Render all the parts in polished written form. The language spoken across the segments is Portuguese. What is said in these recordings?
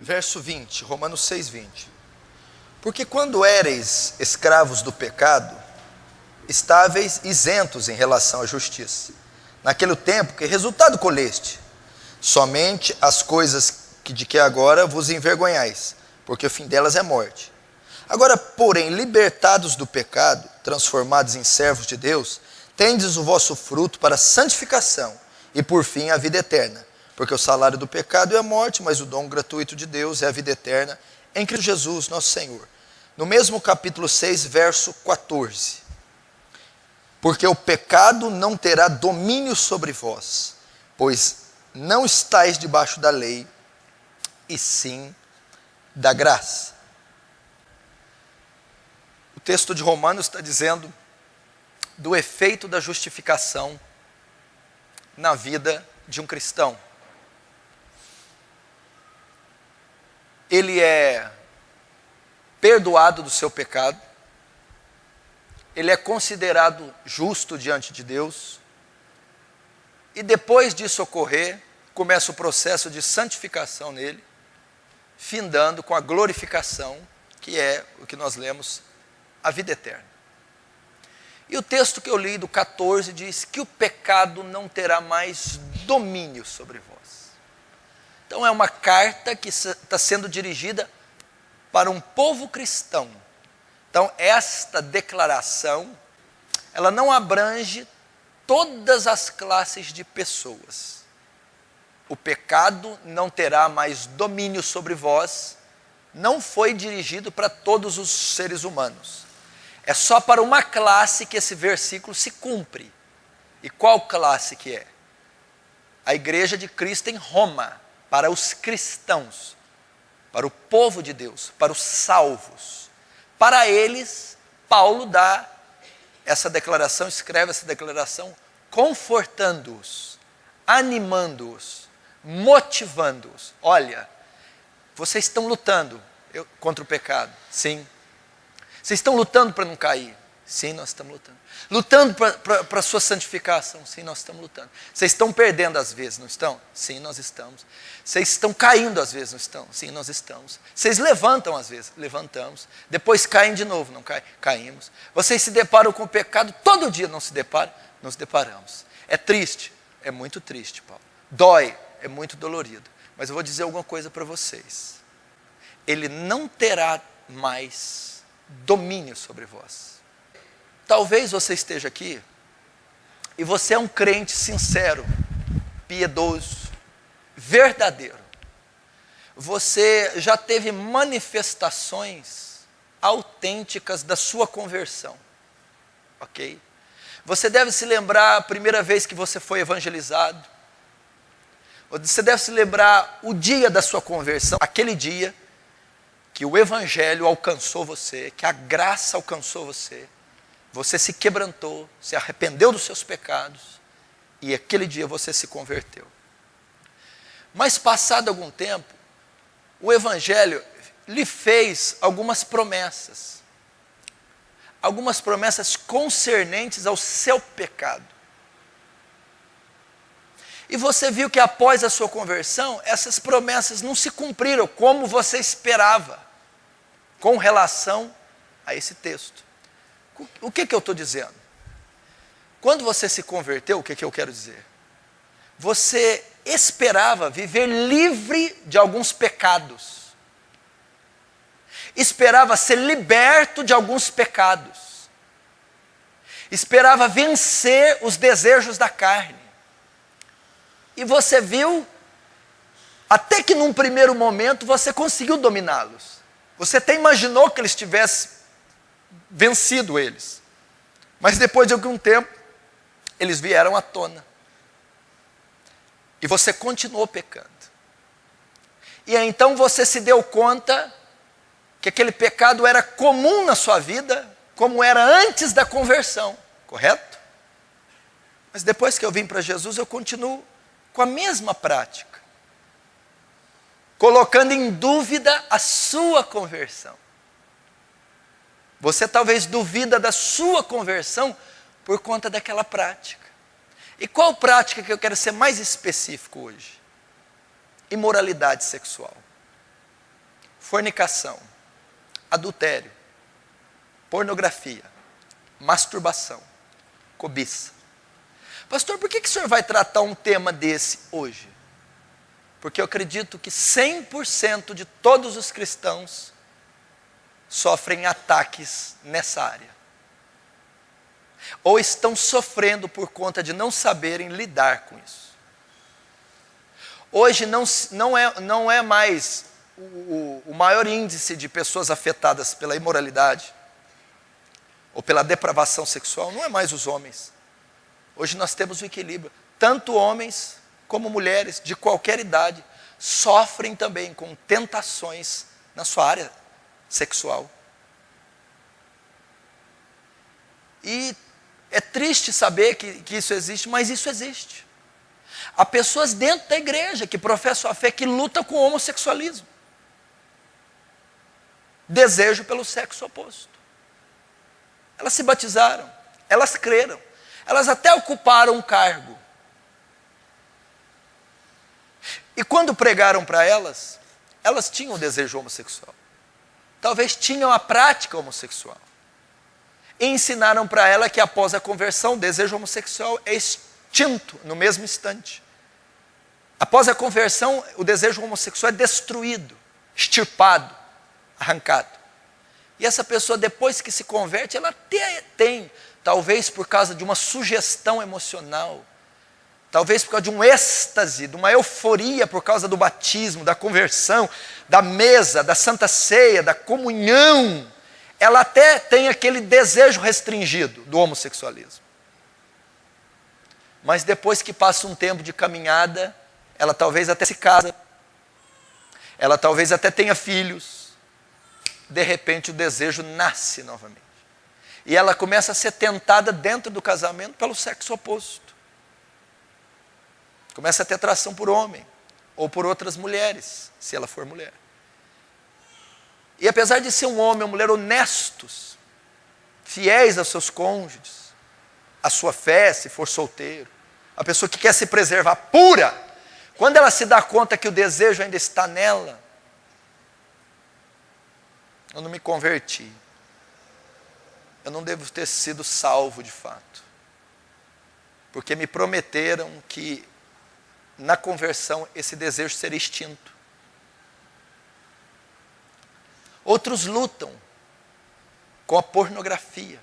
verso 20, Romanos 6, 20. Porque quando éreis escravos do pecado, estáveis isentos em relação à justiça. Naquele tempo, que resultado colheste? Somente as coisas de que agora vos envergonhais, porque o fim delas é morte. Agora, porém, libertados do pecado, transformados em servos de Deus, tendes o vosso fruto para a santificação e por fim a vida eterna. Porque o salário do pecado é a morte, mas o dom gratuito de Deus é a vida eterna em Cristo Jesus, nosso Senhor. No mesmo capítulo 6, verso 14. Porque o pecado não terá domínio sobre vós, pois não estáis debaixo da lei, e sim da graça. O texto de Romanos está dizendo do efeito da justificação na vida de um cristão. Ele é perdoado do seu pecado, ele é considerado justo diante de Deus, e depois disso ocorrer, começa o processo de santificação nele, findando com a glorificação, que é o que nós lemos, a vida eterna. E o texto que eu li do 14 diz que o pecado não terá mais domínio sobre vós. Então é uma carta que está sendo dirigida para um povo cristão. Então esta declaração, ela não abrange todas as classes de pessoas. O pecado não terá mais domínio sobre vós, não foi dirigido para todos os seres humanos. É só para uma classe que esse versículo se cumpre. E qual classe que é? A igreja de Cristo em Roma, para os cristãos, para o povo de Deus, para os salvos. Para eles, Paulo dá essa declaração, escreve essa declaração, confortando-os, animando-os, motivando-os. Olha, vocês estão lutando contra o pecado? Sim. Vocês estão lutando para não cair? Sim, nós estamos lutando. Lutando para a sua santificação? Sim, nós estamos lutando. Vocês estão perdendo às vezes, não estão? Sim, nós estamos. Vocês estão caindo às vezes, não estão? Sim, nós estamos. Vocês levantam às vezes? Levantamos. Depois caem de novo, não caem? Caímos. Vocês se deparam com o pecado todo dia, não se deparam? Nos deparamos. É triste? É muito triste, Paulo. Dói? É muito dolorido. Mas eu vou dizer alguma coisa para vocês. Ele não terá mais domínio sobre vós. Talvez você esteja aqui e você é um crente sincero, piedoso, verdadeiro. Você já teve manifestações autênticas da sua conversão, ok? Você deve se lembrar a primeira vez que você foi evangelizado. Você deve se lembrar o dia da sua conversão, aquele dia que o evangelho alcançou você, que a graça alcançou você. Você se quebrantou, se arrependeu dos seus pecados e aquele dia você se converteu. Mas passado algum tempo, o evangelho lhe fez algumas promessas concernentes ao seu pecado. E você viu que após a sua conversão, essas promessas não se cumpriram como você esperava, com relação a esse texto. O que eu estou dizendo? Quando você se converteu, o que eu quero dizer? Você esperava viver livre de alguns pecados. Esperava ser liberto de alguns pecados. Esperava vencer os desejos da carne. E você viu, até que num primeiro momento você conseguiu dominá-los. Você até imaginou que eles tivessem vencido eles. Mas depois de algum tempo, eles vieram à tona. E você continuou pecando. E aí, então você se deu conta que aquele pecado era comum na sua vida, como era antes da conversão, correto? Mas depois que eu vim para Jesus, eu continuo com a mesma prática, colocando em dúvida a sua conversão. Você talvez duvida da sua conversão por conta daquela prática. E qual prática que eu quero ser mais específico hoje? Imoralidade sexual. fornicação, adultério, pornografia, masturbação, cobiça. Pastor, por que o senhor vai tratar um tema desse hoje? Porque eu acredito que 100% de todos os cristãos sofrem ataques nessa área. Ou estão sofrendo por conta de não saberem lidar com isso. Hoje não é mais o maior índice de pessoas afetadas pela imoralidade ou pela depravação sexual, não é mais os homens. Hoje nós temos o equilíbrio. Tanto homens como mulheres de qualquer idade sofrem também com tentações na sua área sexual. E é triste saber que isso existe, mas isso existe. Há pessoas dentro da igreja que professam a fé que lutam com o homossexualismo. Desejo pelo sexo oposto. Elas se batizaram, elas creram, elas até ocuparam um cargo. E quando pregaram para elas, elas tinham o desejo homossexual. Talvez tinham a prática homossexual. E ensinaram para ela que após a conversão, o desejo homossexual é extinto no mesmo instante. Após a conversão, o desejo homossexual é destruído, extirpado, arrancado. E essa pessoa, depois que se converte, ela tem, talvez por causa de uma sugestão emocional, talvez por causa de um êxtase, de uma euforia por causa do batismo, da conversão, da mesa, da santa ceia, da comunhão, ela até tem aquele desejo restringido do homossexualismo. Mas depois que passa um tempo de caminhada, ela talvez até se casa, ela talvez até tenha filhos, de repente o desejo nasce novamente. E ela começa a ser tentada dentro do casamento pelo sexo oposto. Começa a ter atração por homem, ou por outras mulheres, se ela for mulher. E apesar de ser um homem ou mulher honestos, fiéis aos seus cônjuges, à sua fé, se for solteiro, a pessoa que quer se preservar pura, quando ela se dá conta que o desejo ainda está nela, eu não me converti, eu não devo ter sido salvo de fato, porque me prometeram que na conversão esse desejo seria extinto. Outros lutam com a pornografia,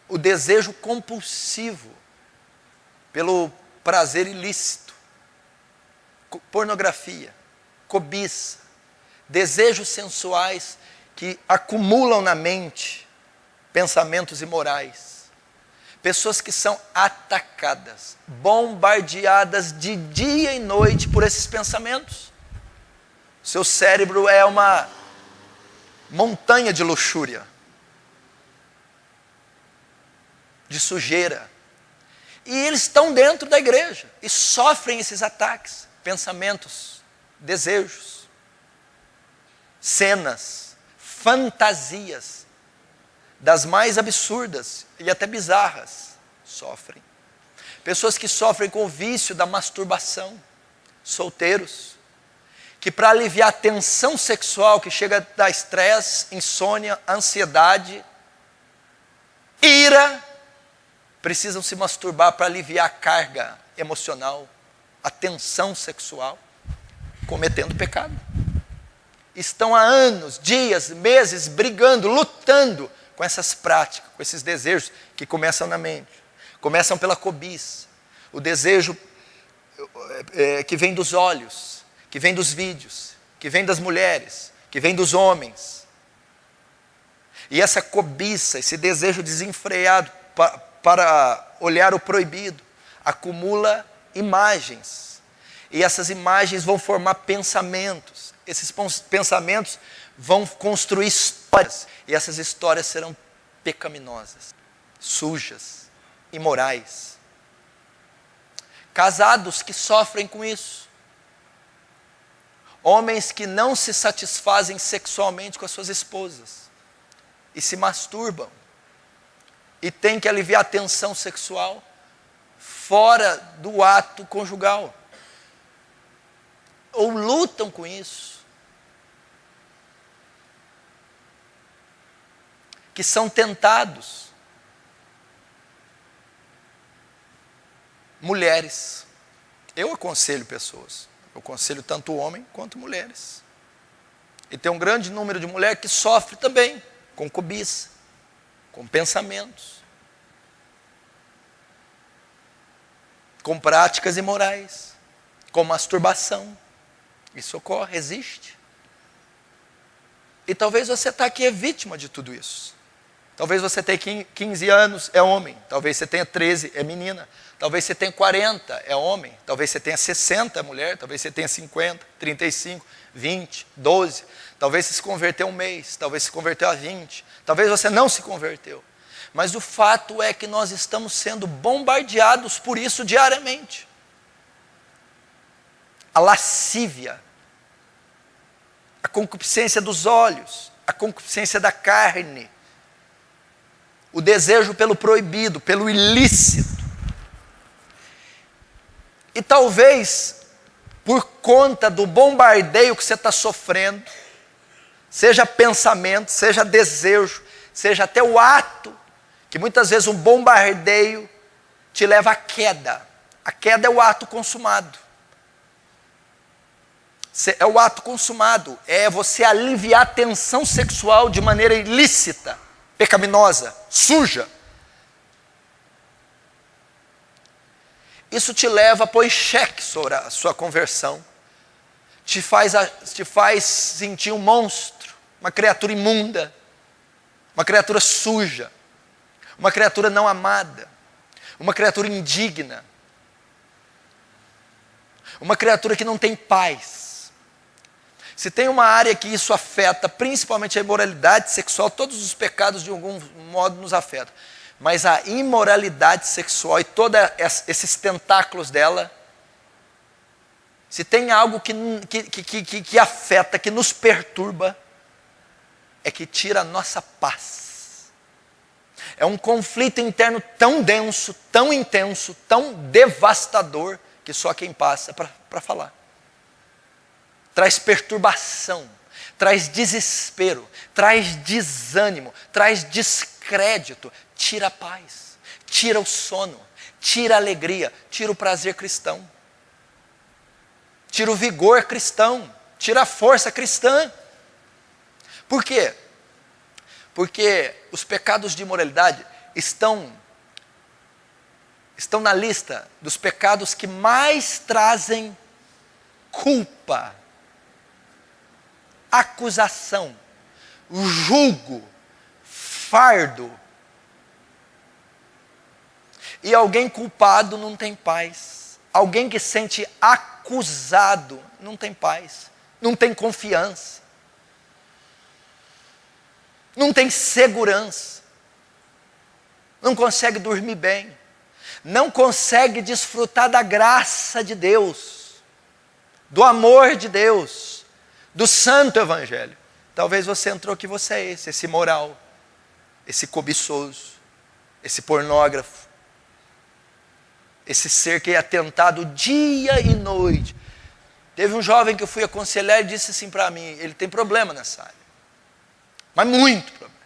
o desejo compulsivo pelo prazer ilícito, pornografia, cobiça, desejos sensuais que acumulam na mente pensamentos imorais. Pessoas que são atacadas, bombardeadas de dia e noite por esses pensamentos. Seu cérebro é uma montanha de luxúria, de sujeira. E eles estão dentro da igreja e sofrem esses ataques, pensamentos, desejos, cenas, fantasias, das mais absurdas e até bizarras, sofrem. Pessoas que sofrem com o vício da masturbação, solteiros, que para aliviar a tensão sexual que chega a dar estresse, insônia, ansiedade, ira, precisam se masturbar para aliviar a carga emocional, a tensão sexual, cometendo pecado. Estão há anos, dias, meses, brigando, lutando com essas práticas, com esses desejos que começam na mente. Começam pela cobiça, o desejo que vem dos olhos, que vem dos vídeos, que vem das mulheres, que vem dos homens. E essa cobiça, esse desejo desenfreado para olhar o proibido, acumula imagens. E essas imagens vão formar pensamentos. Esses pensamentos vão construir histórias. E essas histórias serão pecaminosas, sujas, imorais. Casados que sofrem com isso. Homens que não se satisfazem sexualmente com as suas esposas e se masturbam e têm que aliviar a tensão sexual fora do ato conjugal. Ou lutam com isso, que são tentados. Mulheres. Eu aconselho pessoas. Eu aconselho tanto homem quanto mulheres. E tem um grande número de mulheres que sofre também com cobiça, com pensamentos, com práticas imorais, com masturbação. Isso ocorre, existe. E talvez você está aqui é vítima de tudo isso. Talvez você tenha 15 anos, é homem. Talvez você tenha 13, é menina. Talvez você tenha 40, é homem. Talvez você tenha 60, é mulher. Talvez você tenha 50, 35, 20, 12. Talvez você se converteu um mês. Talvez se converteu a 20. Talvez você não se converteu. Mas o fato é que nós estamos sendo bombardeados por isso diariamente. A lascívia, a concupiscência dos olhos, a concupiscência da carne, o desejo pelo proibido, pelo ilícito. E talvez, por conta do bombardeio que você está sofrendo, seja pensamento, seja desejo, seja até o ato, que muitas vezes um bombardeio te leva à queda. A queda é o ato consumado. É o ato consumado, é você aliviar a tensão sexual de maneira ilícita, pecaminosa, suja. Isso te leva a pôr em xeque a sua conversão. Te faz sentir um monstro, uma criatura imunda, uma criatura suja, uma criatura não amada, uma criatura indigna, uma criatura que não tem paz. Se tem uma área que isso afeta, principalmente a imoralidade sexual, todos os pecados de algum modo nos afetam. Mas a imoralidade sexual e todos esses tentáculos dela, se tem algo que afeta, que nos perturba, é que tira a nossa paz. É um conflito interno tão denso, tão intenso, tão devastador, que só quem passa para falar. Traz perturbação, traz desespero, traz desânimo, traz descrédito, tira a paz, tira o sono, tira a alegria, tira o prazer cristão, tira o vigor cristão, tira a força cristã. Por quê? Porque os pecados de imoralidade estão na lista dos pecados que mais trazem culpa, acusação, julgo, fardo. E alguém culpado não tem paz. Alguém que sente acusado não tem paz. Não tem confiança. Não tem segurança. Não consegue dormir bem. Não consegue desfrutar da graça de Deus, do amor de Deus, do santo evangelho. Talvez você entrou que você é esse imoral, esse cobiçoso, esse pornógrafo, esse ser que é tentado dia e noite. Teve um jovem que eu fui aconselhar e disse assim para mim, ele tem problema nessa área, mas muito problema.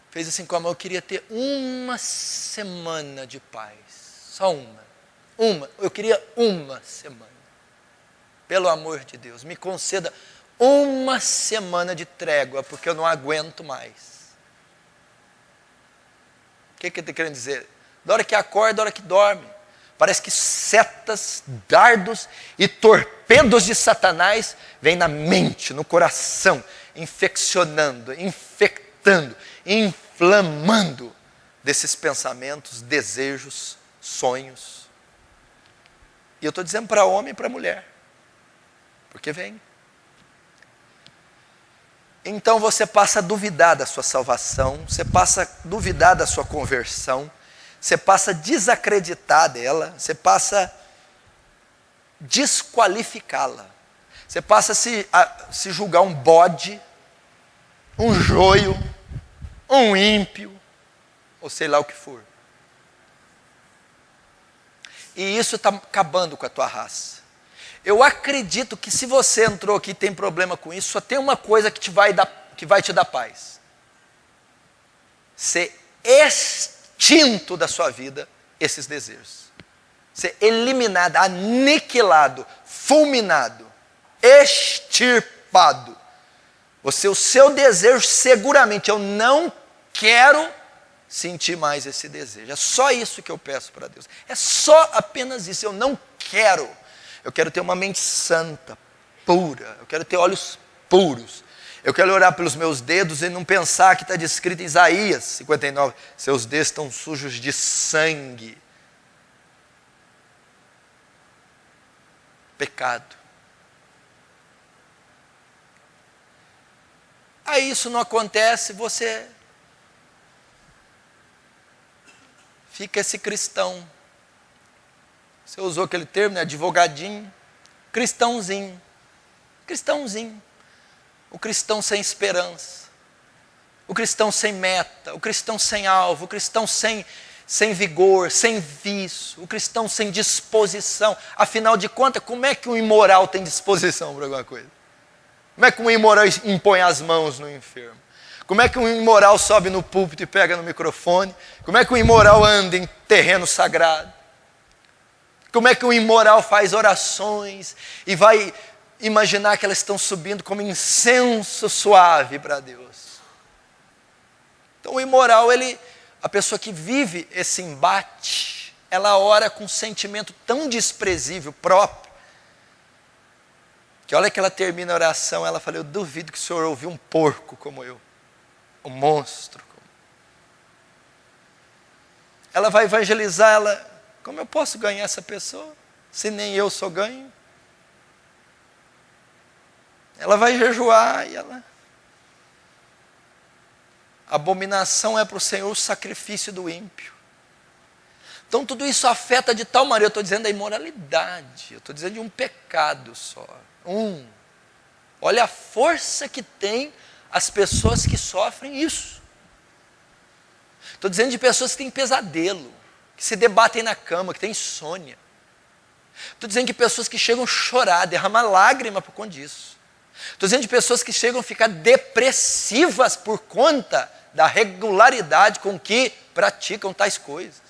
Fez assim com a mão, eu queria ter uma semana de paz, só uma, eu queria uma semana. Pelo amor de Deus, me conceda uma semana de trégua, porque eu não aguento mais. O que ele está querendo dizer? Da hora que acorda, da hora que dorme. Parece que setas, dardos e torpedos de Satanás vêm na mente, no coração, infeccionando, infectando, inflamando desses pensamentos, desejos, sonhos. E eu estou dizendo para homem e para mulher, porque vem. Então você passa a duvidar da sua salvação, você passa a duvidar da sua conversão, você passa a desacreditar dela, você passa a desqualificá-la, você passa a se julgar um bode, um joio, um ímpio, ou sei lá o que for. E isso está acabando com a tua raça. Eu acredito que se você entrou aqui e tem problema com isso, só tem uma coisa que vai te dar paz. ser extinto da sua vida esses desejos. Ser eliminado, aniquilado, fulminado, extirpado. O seu desejo seguramente, eu não quero sentir mais esse desejo. É só isso que eu peço para Deus. É só apenas isso, eu não quero. Eu quero ter uma mente santa, pura. Eu quero ter olhos puros. Eu quero orar pelos meus dedos e não pensar que está descrito em Isaías 59. Seus dedos estão sujos de sangue. Pecado. Aí isso não acontece, você fica esse cristão. Você usou aquele termo, né? Advogadinho. Cristãozinho. Cristãozinho. O cristão sem esperança. O cristão sem meta. O cristão sem alvo. O cristão sem vigor, sem vício. O cristão sem disposição. Afinal de contas, como é que um imoral tem disposição para alguma coisa? Como é que um imoral impõe as mãos no enfermo? Como é que um imoral sobe no púlpito e pega no microfone? Como é que um imoral anda em terreno sagrado? Como é que um imoral faz orações e vai imaginar que elas estão subindo como incenso suave para Deus? Então o imoral, a pessoa que vive esse embate, ela ora com um sentimento tão desprezível próprio, que a hora que ela termina a oração, ela fala, eu duvido que o Senhor ouviu um porco como eu, um monstro. Ela vai evangelizar, como eu posso ganhar essa pessoa, se nem eu sou ganho? Ela vai jejuar e abominação é para o Senhor o sacrifício do ímpio. Então tudo isso afeta de tal maneira, eu estou dizendo da imoralidade, eu estou dizendo de um pecado só. Olha a força que tem as pessoas que sofrem isso. Estou dizendo de pessoas que têm pesadelo, que se debatem na cama, que têm insônia. Estou dizendo de pessoas que chegam a chorar, derramar lágrima por conta disso. Estou dizendo de pessoas que chegam a ficar depressivas por conta da regularidade com que praticam tais coisas.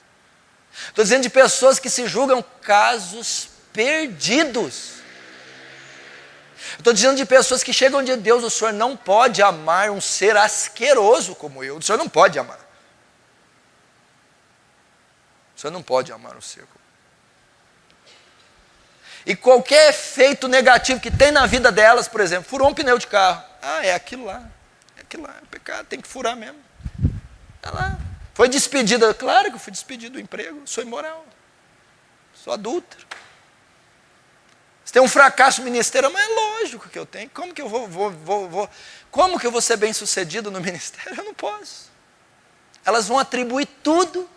Estou dizendo de pessoas que se julgam casos perdidos. Estou dizendo de pessoas que chegam de Deus, o Senhor não pode amar um ser asqueroso como eu. O Senhor não pode amar. O Senhor não pode amar um ser como eu. E qualquer efeito negativo que tem na vida delas, por exemplo, furou um pneu de carro. É aquilo lá. É aquilo lá, é pecado, tem que furar mesmo. É lá. Foi despedida. Claro que eu fui despedido do emprego. Sou imoral. Sou adúltero. Se tem um fracasso ministerial, mas é lógico que eu tenho. Como que eu como que eu vou ser bem sucedido no ministério? Eu não posso. Elas vão atribuir tudo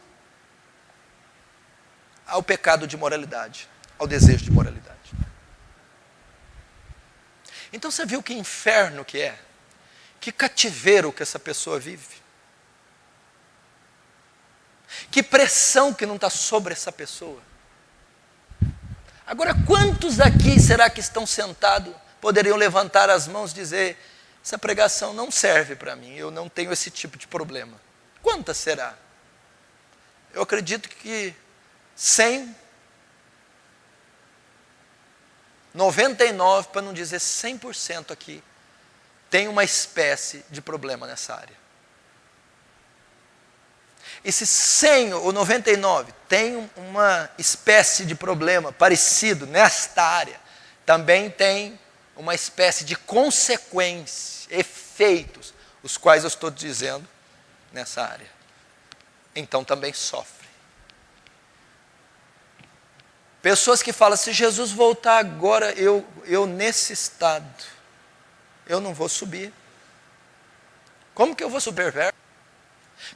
ao pecado de moralidade, ao desejo de moralidade. Então você viu que inferno que é? Que cativeiro que essa pessoa vive? Que pressão que não está sobre essa pessoa? Agora, quantos aqui será que estão sentados, poderiam levantar as mãos e dizer, essa pregação não serve para mim, eu não tenho esse tipo de problema? Quantas será? Eu acredito que 100, 99, para não dizer 100% aqui, tem uma espécie de problema nessa área. E se 100 ou 99 tem uma espécie de problema parecido nesta área, também tem uma espécie de consequência, efeitos, os quais eu estou dizendo nessa área. Então também sofre. Pessoas que falam, se Jesus voltar agora, eu nesse estado, eu não vou subir. Como que eu vou subir?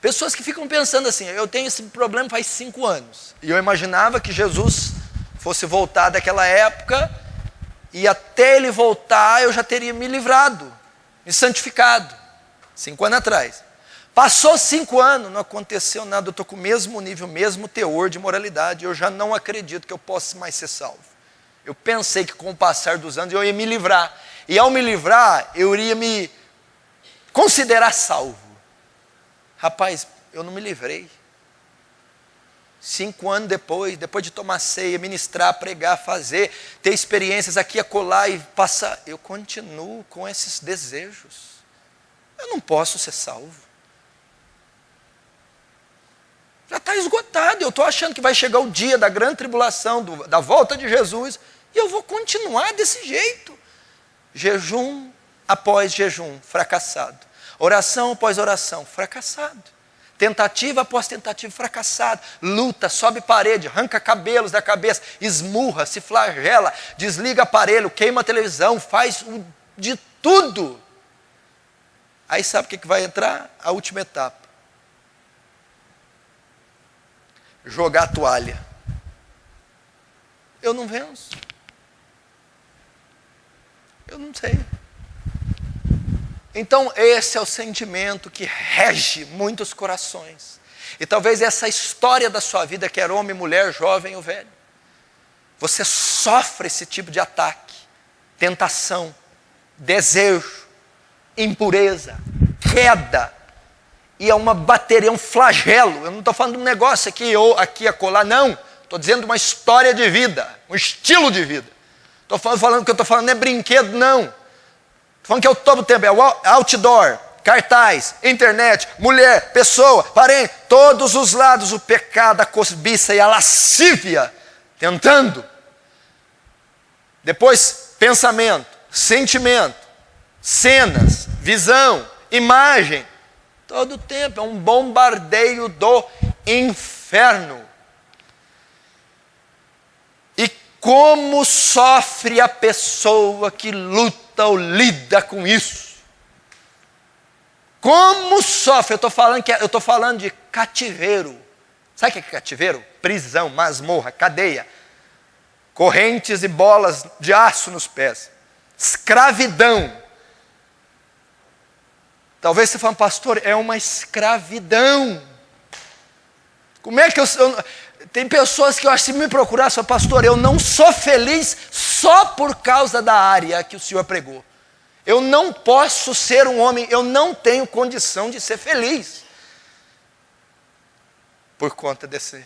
Pessoas que ficam pensando assim, eu tenho esse problema faz 5 anos. E eu imaginava que Jesus fosse voltar daquela época, e até ele voltar eu já teria me livrado, me santificado. 5 anos atrás. Passou 5 anos, não aconteceu nada, eu estou com o mesmo nível, o mesmo teor de moralidade, eu já não acredito que eu possa mais ser salvo. Eu pensei que com o passar dos anos eu ia me livrar. E ao me livrar, eu iria me considerar salvo. Rapaz, eu não me livrei. 5 anos depois de tomar ceia, ministrar, pregar, fazer, ter experiências aqui, acolá e passar, eu continuo com esses desejos. Eu não posso ser salvo. Já está esgotado, eu estou achando que vai chegar o dia da grande tribulação, da volta de Jesus, e eu vou continuar desse jeito. Jejum após jejum, fracassado. Oração após oração, fracassado. Tentativa após tentativa, fracassado. Luta, sobe parede, arranca cabelos da cabeça, esmurra, se flagela, desliga aparelho, queima a televisão, faz de tudo. Aí sabe o que vai entrar? A última etapa. Jogar a toalha. Eu não venço. Eu não sei. Então esse é o sentimento que rege muitos corações. E talvez essa história da sua vida, quer homem, mulher, jovem ou velho, você sofre esse tipo de ataque, tentação, desejo, impureza, queda, e é uma bateria, um flagelo. Eu não estou falando de um negócio aqui ou aqui acolá, não. Estou dizendo uma história de vida, um estilo de vida. Estou falando que eu estou falando não é brinquedo, não. Estou falando que é o todo o tempo, é o outdoor, cartaz, internet, mulher, pessoa, parente, todos os lados, o pecado, a cobiça e a lascívia, tentando. Depois, pensamento, sentimento, cenas, visão, imagem, todo o tempo, é um bombardeio do inferno. E como sofre a pessoa que luta ou lida com isso? Como sofre? Eu estou falando de cativeiro. Sabe o que é cativeiro? Prisão, masmorra, cadeia, correntes e bolas de aço nos pés, escravidão. Talvez você fale, pastor, é uma escravidão. Como é que tem pessoas que eu acho que se me procurar, só pastor, eu não sou feliz só por causa da área que o senhor pregou. Eu não posso ser um homem, eu não tenho condição de ser feliz. Por conta desse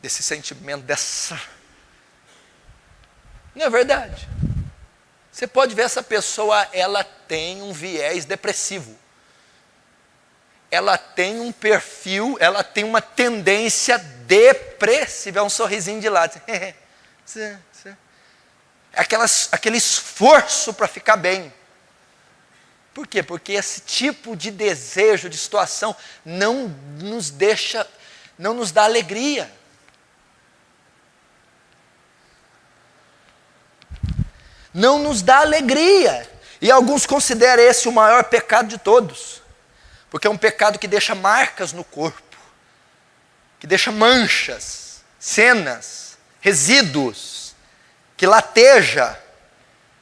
sentimento, Não é verdade? Você pode ver essa pessoa, ela tem um viés depressivo. Ela tem um perfil, ela tem uma tendência depressiva. É um sorrisinho de lado. Aquele esforço para ficar bem. Por quê? Porque esse tipo de desejo, de situação, não nos dá alegria. Não nos dá alegria. E alguns consideram esse o maior pecado de todos. Porque é um pecado que deixa marcas no corpo. Que deixa manchas, cenas, resíduos. Que lateja.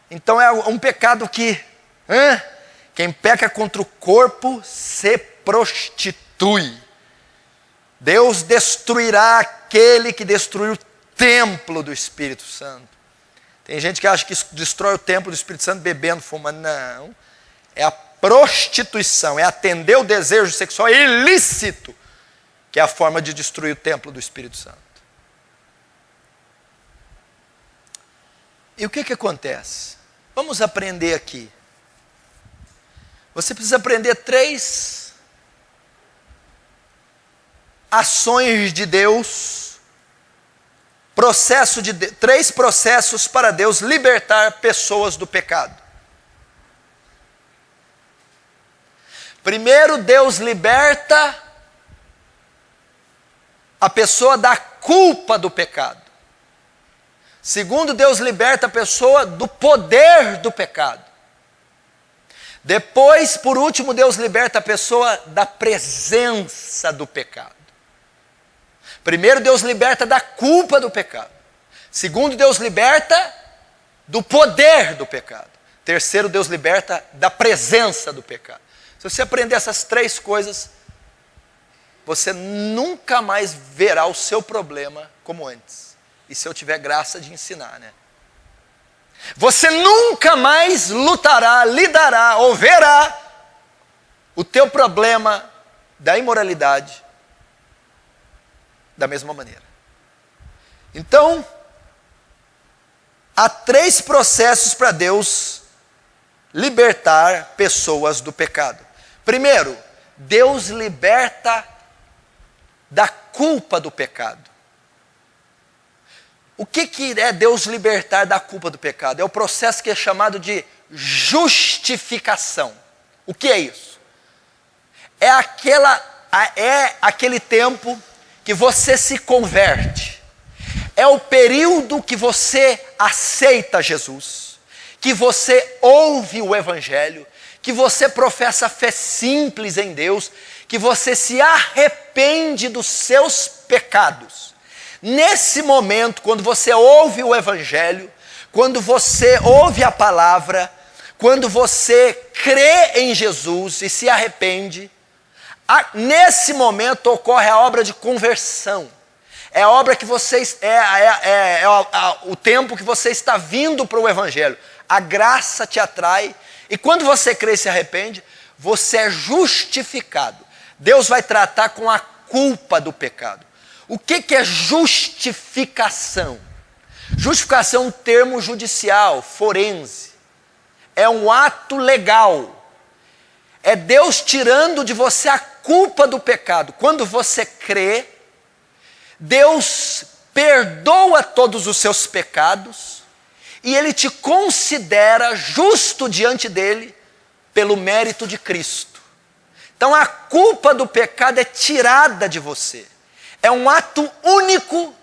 Então é um pecado que... Quem peca contra o corpo se prostitui. Deus destruirá aquele que destruiu o templo do Espírito Santo. Tem gente que acha que destrói o templo do Espírito Santo bebendo, fumando. Não. É a prostituição, é atender o desejo sexual ilícito, que é a forma de destruir o templo do Espírito Santo. E o que acontece? Vamos aprender aqui. Você precisa aprender 3 ações de Deus, 3 processos para Deus libertar pessoas do pecado. Primeiro, Deus liberta a pessoa da culpa do pecado. Segundo, Deus liberta a pessoa do poder do pecado. Depois, por último, Deus liberta a pessoa da presença do pecado. Primeiro, Deus liberta da culpa do pecado. Segundo, Deus liberta do poder do pecado. Terceiro, Deus liberta da presença do pecado. Se você aprender essas 3 coisas, você nunca mais verá o seu problema como antes. E se eu tiver graça de ensinar, né? Você nunca mais lutará, lidará ou verá o teu problema da imoralidade da mesma maneira. Então, há 3 processos para Deus libertar pessoas do pecado. Primeiro, Deus liberta da culpa do pecado. O que é Deus libertar da culpa do pecado? É o processo que é chamado de justificação. O que é isso? É aquele tempo que você se converte. É o período que você aceita Jesus, que você ouve o Evangelho, que você professa fé simples em Deus, que você se arrepende dos seus pecados. Nesse momento, quando você ouve o Evangelho, quando você ouve a palavra, quando você crê em Jesus e se arrepende, nesse momento ocorre a obra de conversão. É a obra que vocês o tempo que você está vindo para o Evangelho. A graça te atrai e quando você crê e se arrepende, você é justificado. Deus vai tratar com a culpa do pecado. O que é justificação? Justificação é um termo judicial, forense. É um ato legal. É Deus tirando de você a culpa do pecado. Quando você crê, Deus perdoa todos os seus pecados e Ele te considera justo diante dEle pelo mérito de Cristo. Então a culpa do pecado é tirada de você. É um ato único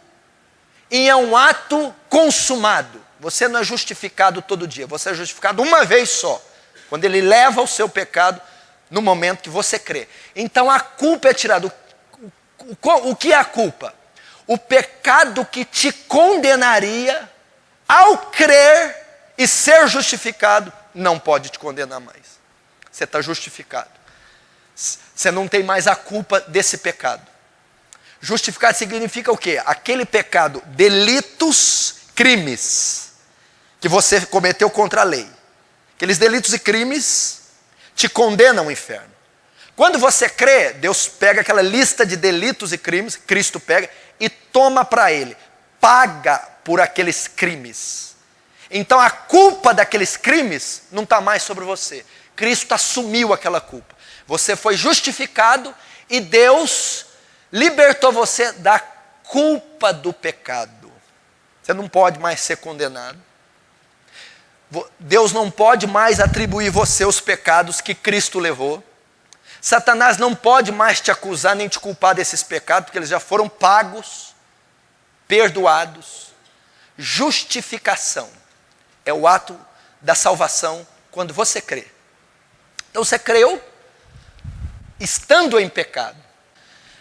e é um ato consumado. Você não é justificado todo dia, você é justificado uma vez só, quando Ele leva o seu pecado no momento que você crê. Então a culpa é tirada. O que é a culpa? O pecado que te condenaria, ao crer e ser justificado, não pode te condenar mais. Você está justificado. Você não tem mais a culpa desse pecado. Justificado significa o quê? Aquele pecado, delitos, crimes, que você cometeu contra a lei. Aqueles delitos e crimes te condenam ao inferno. Quando você crê, Deus pega aquela lista de delitos e crimes, Cristo pega e toma para Ele, paga por aqueles crimes. Então a culpa daqueles crimes não está mais sobre você. Cristo assumiu aquela culpa. Você foi justificado e Deus libertou você da culpa do pecado. Você não pode mais ser condenado. Deus não pode mais atribuir você os pecados que Cristo levou. Satanás não pode mais te acusar nem te culpar desses pecados, porque eles já foram pagos, perdoados. Justificação é o ato da salvação quando você crê. Então você creu, estando em pecado.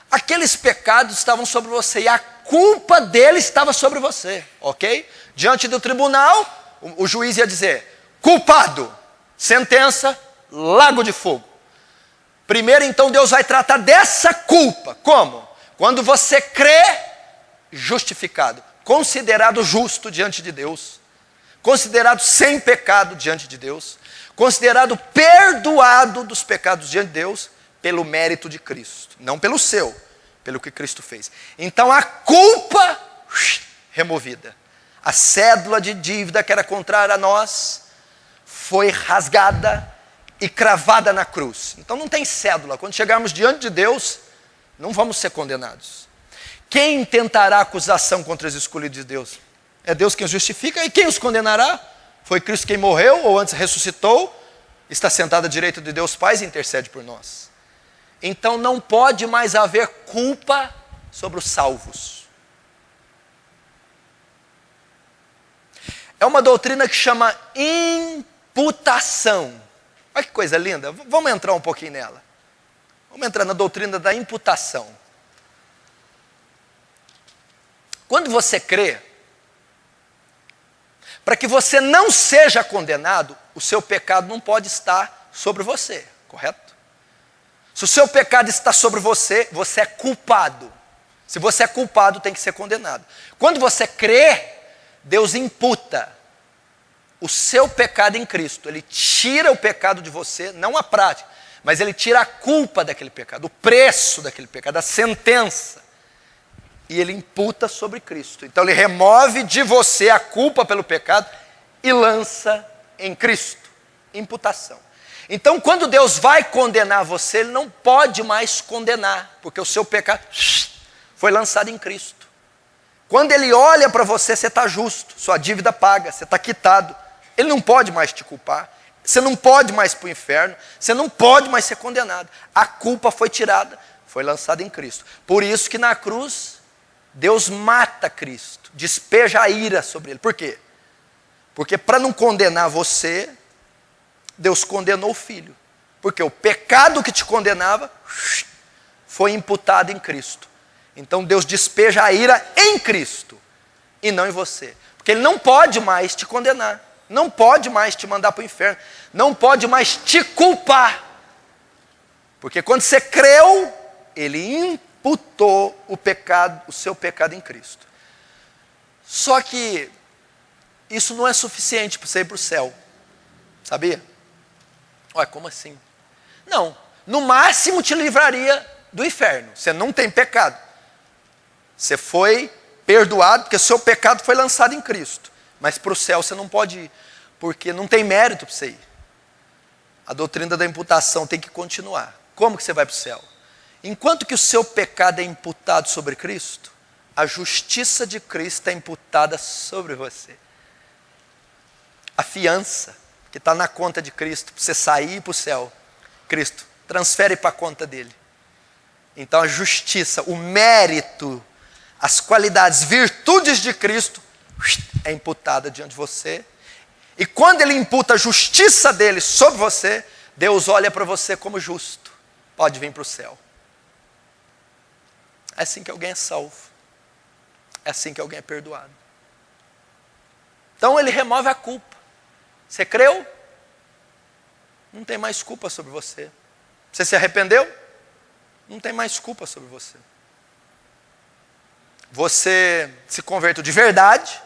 Aqueles pecados estavam sobre você e a culpa deles estava sobre você, ok? Diante do tribunal, o juiz ia dizer, culpado, sentença, lago de fogo. Primeiro, então, Deus vai tratar dessa culpa. Como? Quando você crê, justificado, considerado justo diante de Deus, considerado sem pecado diante de Deus, considerado perdoado dos pecados diante de Deus, pelo mérito de Cristo, não pelo seu, pelo que Cristo fez. Então a culpa removida, a cédula de dívida que era contrária a nós, foi rasgada e cravada na cruz. Então não tem cédula. Quando chegarmos diante de Deus, não vamos ser condenados. Quem tentará acusação contra os escolhidos de Deus? É Deus quem os justifica. E quem os condenará? Foi Cristo quem morreu, ou antes ressuscitou, está sentado à direita de Deus Pai e intercede por nós. Então não pode mais haver culpa sobre os salvos. É uma doutrina que chama imputação. Olha que coisa linda, vamos entrar um pouquinho nela. Vamos entrar na doutrina da imputação. Quando você crê, para que você não seja condenado, o seu pecado não pode estar sobre você, correto? Se o seu pecado está sobre você, você é culpado. Se você é culpado, tem que ser condenado. Quando você crê, Deus imputa o seu pecado em Cristo. Ele tira o pecado de você, não a prática, mas ele tira a culpa daquele pecado, o preço daquele pecado, a sentença. E ele imputa sobre Cristo. Então ele remove de você a culpa pelo pecado e lança em Cristo. Imputação. Então quando Deus vai condenar você, Ele não pode mais condenar, porque o seu pecado foi lançado em Cristo. Quando Ele olha para você, você está justo, sua dívida paga, você está quitado. Ele não pode mais te culpar, você não pode mais ir para o inferno, você não pode mais ser condenado. A culpa foi tirada, foi lançada em Cristo. Por isso que na cruz, Deus mata Cristo, despeja a ira sobre Ele. Por quê? Porque para não condenar você, Deus condenou o Filho. Porque o pecado que te condenava foi imputado em Cristo. Então Deus despeja a ira em Cristo e não em você. Porque Ele não pode mais te condenar, não pode mais te mandar para o inferno, não pode mais te culpar. Porque quando você creu, Ele imputou o pecado, o seu pecado em Cristo. Só que isso não é suficiente para você ir para o céu. Sabia? Olha, como assim? Não, no máximo te livraria do inferno. Você não tem pecado. Você foi perdoado porque o seu pecado foi lançado em Cristo. Mas para o céu você não pode ir, porque não tem mérito para você ir. A doutrina da imputação tem que continuar. Como que você vai para o céu? Enquanto que o seu pecado é imputado sobre Cristo, a justiça de Cristo é imputada sobre você. A fiança que está na conta de Cristo, para você sair para o céu, Cristo transfere para a conta dele. Então a justiça, o mérito, as qualidades, virtudes de Cristo é imputada diante de você. E quando Ele imputa a justiça dele sobre você, Deus olha para você como justo. Pode vir para o céu. É assim que alguém é salvo. É assim que alguém é perdoado. Então Ele remove a culpa. Você creu? Não tem mais culpa sobre você. Você se arrependeu? Não tem mais culpa sobre você. Você se converteu de verdade?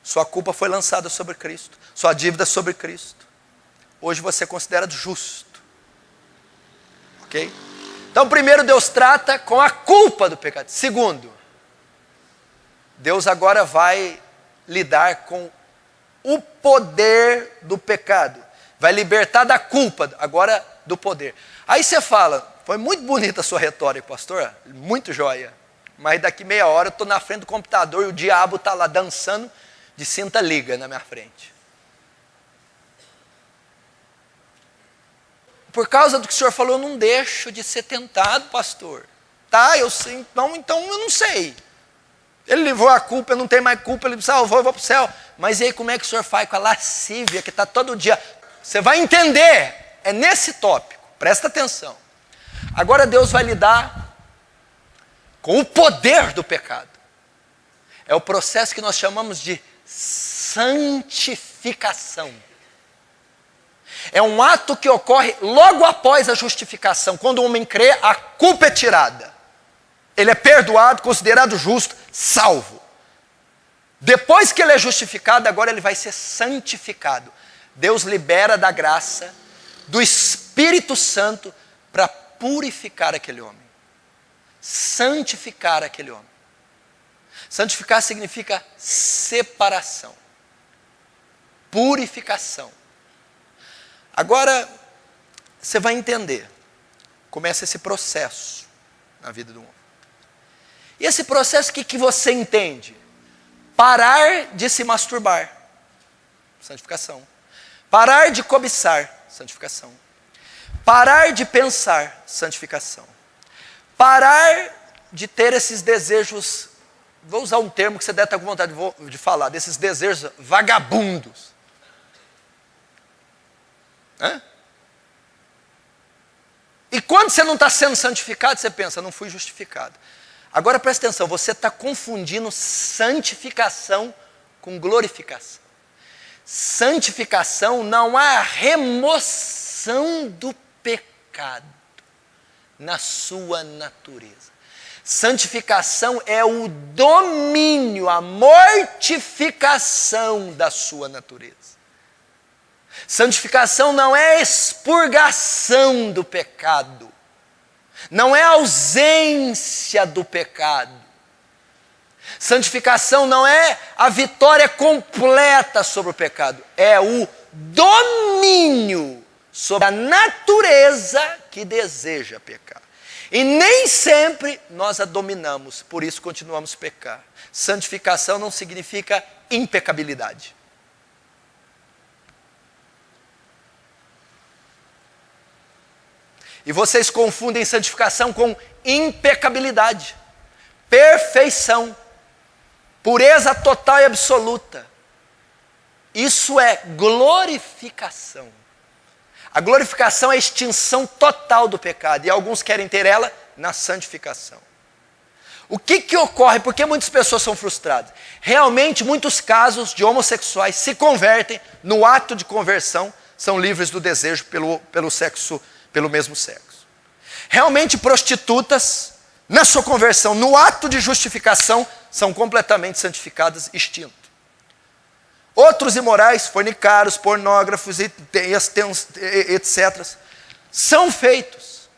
Sua culpa foi lançada sobre Cristo. Sua dívida sobre Cristo. Hoje você é considerado justo. Ok? Então primeiro Deus trata com a culpa do pecado. Segundo, Deus agora vai lidar com o poder do pecado. Vai libertar da culpa, agora do poder. Aí você fala, foi muito bonita a sua retórica, pastor, muito joia. Mas daqui meia hora eu estou na frente do computador e o diabo está lá dançando de cinta liga na minha frente. Por causa do que o senhor falou, eu não deixo de ser tentado, pastor. Tá, eu sei, então eu não sei. Ele levou a culpa, eu não tenho mais culpa, ele me salvou, eu vou para o céu. Mas e aí como é que o senhor faz com a lascívia que está todo dia? Você vai entender, é nesse tópico, presta atenção. Agora Deus vai lidar com o poder do pecado. É o processo que nós chamamos de santificação. É um ato que ocorre logo após a justificação. Quando o homem crê, a culpa é tirada. Ele é perdoado, considerado justo, salvo. Depois que ele é justificado, agora ele vai ser santificado. Deus libera da graça, do Espírito Santo, para purificar aquele homem. Santificar aquele homem. Santificar significa separação. Purificação. Agora, você vai entender. Começa esse processo na vida do homem. E esse processo, o que você entende? Parar de se masturbar. Santificação. Parar de cobiçar. Santificação. Parar de pensar. Santificação. Parar de ter esses desejos, vou usar um termo que você deve estar com vontade de falar, desses desejos vagabundos. Hã? E quando você não está sendo santificado, você pensa, não fui justificado. Agora presta atenção, você está confundindo santificação com glorificação. Santificação não é a remoção do pecado na sua natureza. Santificação é o domínio, a mortificação da sua natureza. Santificação não é expurgação do pecado, não é ausência do pecado. Santificação não é a vitória completa sobre o pecado, é o domínio sobre a natureza que deseja pecar. E nem sempre nós a dominamos, por isso continuamos a pecar. Santificação não significa impecabilidade. E vocês confundem santificação com impecabilidade, perfeição, pureza total e absoluta. Isso é glorificação. A glorificação é a extinção total do pecado, e alguns querem ter ela na santificação. O que ocorre? Por que muitas pessoas são frustradas? Realmente, muitos casos de homossexuais se convertem, no ato de conversão, são livres do desejo pelo mesmo sexo. Realmente, prostitutas, na sua conversão, no ato de justificação, são completamente santificadas, extintas. Outros imorais, fornicários, pornógrafos, etc., são feitos,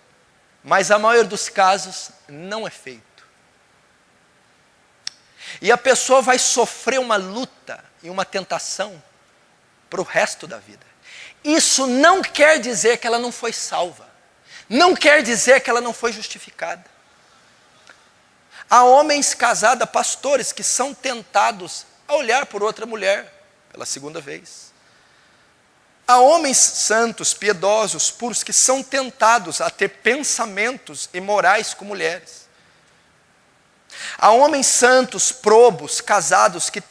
mas a maioria dos casos não é feito. E a pessoa vai sofrer uma luta e uma tentação para o resto da vida. Isso não quer dizer que ela não foi salva, não quer dizer que ela não foi justificada. Há homens casados, pastores, que são tentados a olhar por outra mulher pela segunda vez. Há homens santos, piedosos, puros, que são tentados a ter pensamentos imorais com mulheres. Há homens santos, probos, casados, que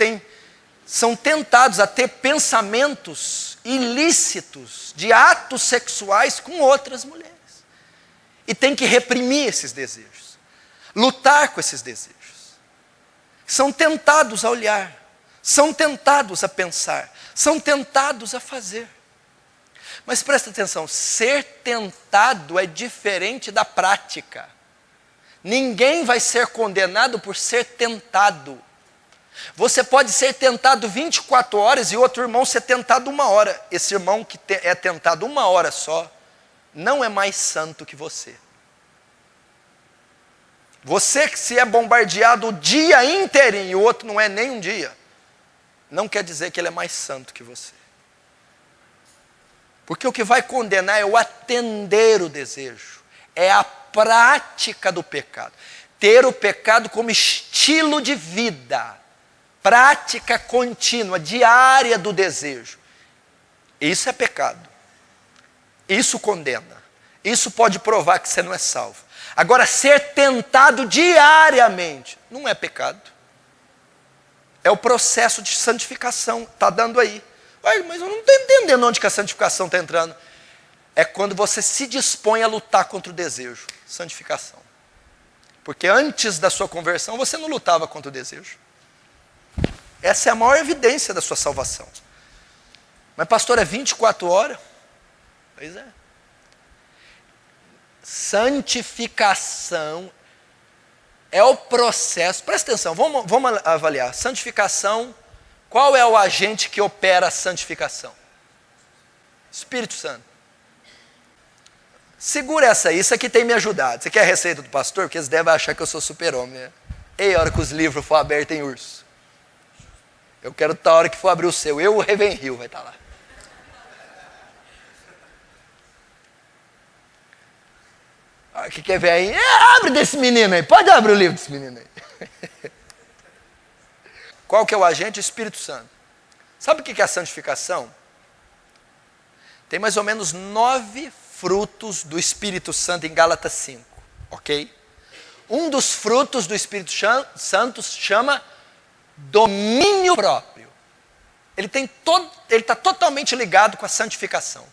são tentados a ter pensamentos ilícitos de atos sexuais com outras mulheres. E tem que reprimir esses desejos, lutar com esses desejos. São tentados a olhar, são tentados a pensar, são tentados a fazer. Mas presta atenção, ser tentado é diferente da prática. Ninguém vai ser condenado por ser tentado. Você pode ser tentado 24 horas e outro irmão ser tentado 1 hora. Esse irmão que é tentado 1 hora só, não é mais santo que você. Você que se é bombardeado o dia inteirinho e o outro não é nem um dia, não quer dizer que ele é mais santo que você. Porque o que vai condenar é o atender o desejo, é a prática do pecado. Ter o pecado como estilo de vida, prática contínua, diária do desejo. Isso é pecado. Isso condena. Isso pode provar que você não é salvo. Agora, ser tentado diariamente não é pecado. É o processo de santificação, está dando aí. Ué, mas eu não estou entendendo onde que a santificação está entrando. É quando você se dispõe a lutar contra o desejo. Santificação. Porque antes da sua conversão, você não lutava contra o desejo. Essa é a maior evidência da sua salvação. Mas pastor, é 24 horas? Pois é. Santificação é o processo. Presta atenção, vamos avaliar. Santificação, qual é o agente que opera a santificação? Espírito Santo. Segura essa aí, isso aqui tem me ajudado. Você quer a receita do pastor? Porque eles devem achar que eu sou super-homem, né? Ei, a hora que os livros for abertos em urso. Eu quero a hora que for abrir o seu. Eu, o Ravenhill, vai estar lá. O que quer ver aí? Abre desse menino aí. Pode abrir o livro desse menino aí. Qual que é o agente? O Espírito Santo. Sabe o que é a santificação? Tem mais ou menos 9 frutos do Espírito Santo em Gálatas 5. Ok? Um dos frutos do Espírito Santo chama domínio próprio. Ele está totalmente ligado com a santificação.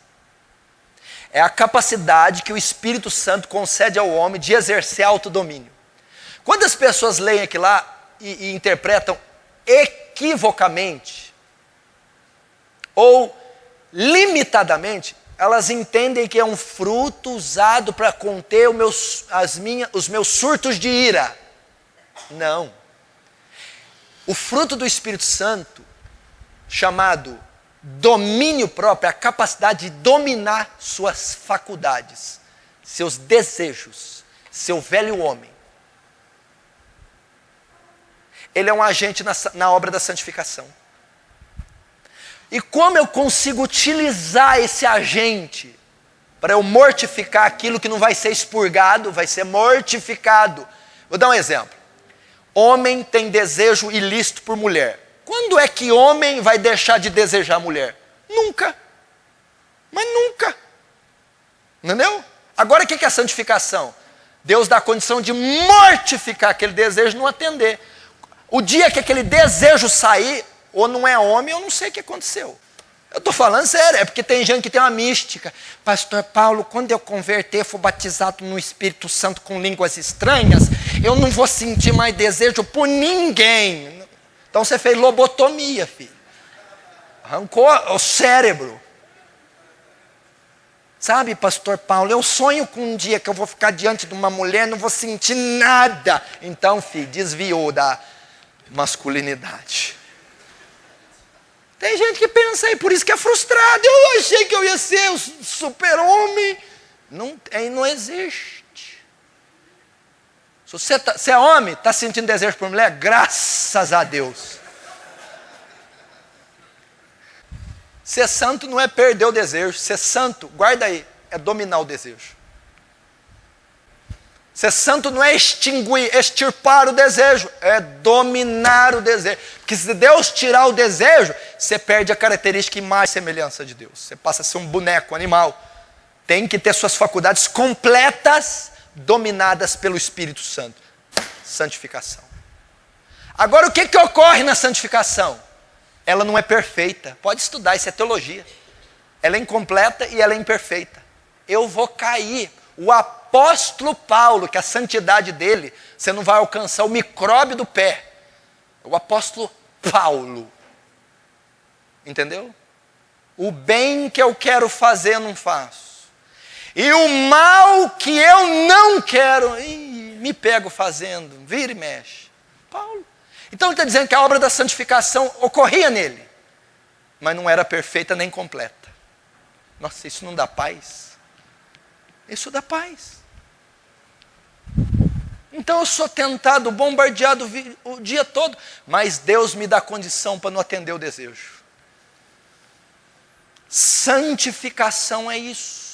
É a capacidade que o Espírito Santo concede ao homem de exercer autodomínio. Quando as pessoas leem aqui lá e interpretam equivocamente ou limitadamente, elas entendem que é um fruto usado para conter os meus surtos de ira. Não. O fruto do Espírito Santo, chamado Domínio próprio é a capacidade de dominar suas faculdades, seus desejos, seu velho homem. Ele é um agente na obra da santificação. E como eu consigo utilizar esse agente para eu mortificar aquilo que não vai ser expurgado, vai ser mortificado? Vou dar um exemplo. Homem tem desejo ilícito por mulher. Quando é que homem vai deixar de desejar mulher? Nunca. Mas nunca. Entendeu? Agora o que é a santificação? Deus dá a condição de mortificar aquele desejo e não atender. O dia que aquele desejo sair, ou não é homem, eu não sei o que aconteceu. Eu estou falando sério, é porque tem gente que tem uma mística. Pastor Paulo, quando eu converter, for batizado no Espírito Santo com línguas estranhas, eu não vou sentir mais desejo por ninguém. Então você fez lobotomia, filho. Arrancou o cérebro. Sabe, pastor Paulo, eu sonho com um dia que eu vou ficar diante de uma mulher, não vou sentir nada. Então, filho, desviou da masculinidade. Tem gente que pensa aí, por isso que é frustrado. Eu achei que eu ia ser o super-homem. Não existe. Se você é homem, está sentindo desejo por mulher, graças a Deus. Ser santo não é perder o desejo. Ser santo, guarda aí, é dominar o desejo. Ser santo não é extirpar o desejo, é dominar o desejo. Porque se Deus tirar o desejo, você perde a característica imagem e semelhança de Deus. Você passa a ser um boneco, animal. Tem que ter suas faculdades completas, dominadas pelo Espírito Santo. Santificação. Agora, o que ocorre na santificação? Ela não é perfeita. Pode estudar, isso é teologia. Ela é incompleta e ela é imperfeita. Eu vou cair. O apóstolo Paulo, que a santidade dele, você não vai alcançar o micróbio do pé. O apóstolo Paulo. Entendeu? O bem que eu quero fazer, eu não faço. E o mal que eu não quero, me pego fazendo, vira e mexe. Paulo. Então ele está dizendo que a obra da santificação ocorria nele, mas não era perfeita nem completa. Nossa, isso não dá paz? Isso dá paz. Então eu sou tentado, bombardeado o dia todo, mas Deus me dá condição para não atender o desejo. Santificação é isso.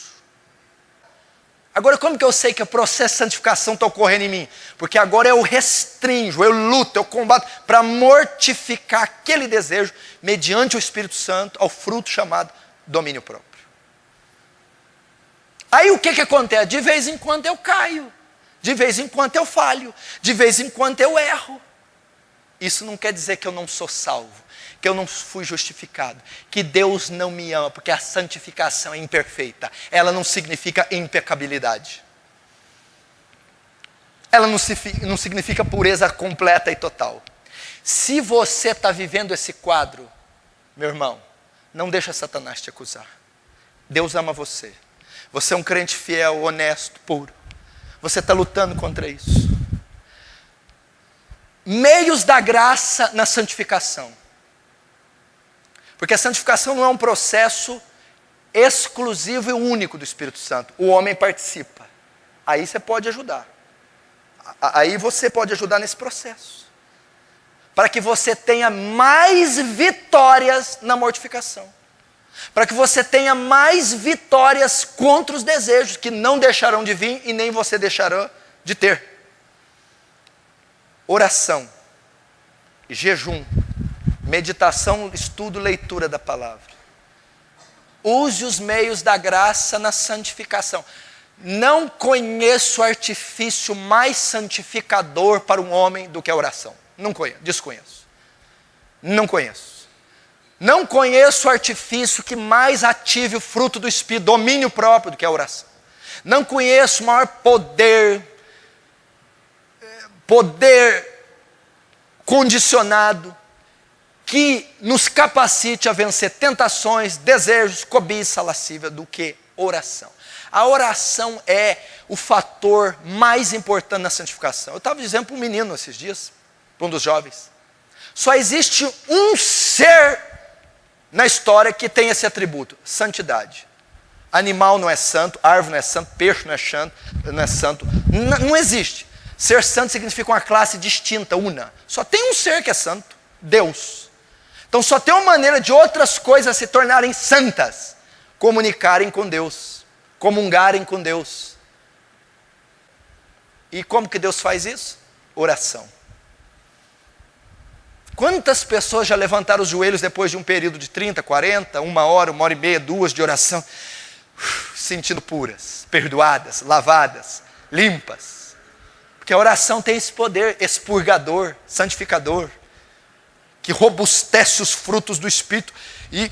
Agora, como que eu sei que o processo de santificação está ocorrendo em mim? Porque agora eu restringo, eu luto, eu combato para mortificar aquele desejo mediante o Espírito Santo ao fruto chamado domínio próprio. Aí o que acontece? De vez em quando eu caio, de vez em quando eu falho, de vez em quando eu erro. Isso não quer dizer que eu não sou salvo, que eu não fui justificado, que Deus não me ama, porque a santificação é imperfeita. Ela não significa impecabilidade. Ela não significa pureza completa e total. Se você está vivendo esse quadro, meu irmão, não deixa Satanás te acusar. Deus ama você. Você é um crente fiel, honesto, puro. Você está lutando contra isso. Meios da graça na santificação. Porque a santificação não é um processo exclusivo e único do Espírito Santo. O homem participa. Aí você pode ajudar. Aí você pode ajudar nesse processo. Para que você tenha mais vitórias na mortificação. Para que você tenha mais vitórias contra os desejos que não deixarão de vir e nem você deixará de ter. Oração, jejum, meditação, estudo, leitura da palavra. Use os meios da graça na santificação. Não conheço artifício mais santificador para um homem do que a oração. Não conheço, desconheço. Não conheço. Não conheço artifício que mais ative o fruto do Espírito, domínio próprio, do que a oração. Não conheço maior poder condicionado, que nos capacite a vencer tentações, desejos, cobiça, lascívia, do que oração. A oração é o fator mais importante na santificação. Eu estava dizendo para um menino esses dias, para um dos jovens, só existe um ser na história que tem esse atributo, santidade. Animal não é santo, árvore não é santo, peixe não é santo. Não existe. Ser santo significa uma classe distinta, una. Só tem um ser que é santo, Deus. Então só tem uma maneira de outras coisas se tornarem santas: comunicarem com Deus, comungarem com Deus. E como que Deus faz isso? Oração. Quantas pessoas já levantaram os joelhos depois de um período de 30, 40, 1 hora e meia, 2 de oração, sentindo puras, perdoadas, lavadas, limpas? Porque a oração tem esse poder expurgador, santificador, que robustece os frutos do Espírito e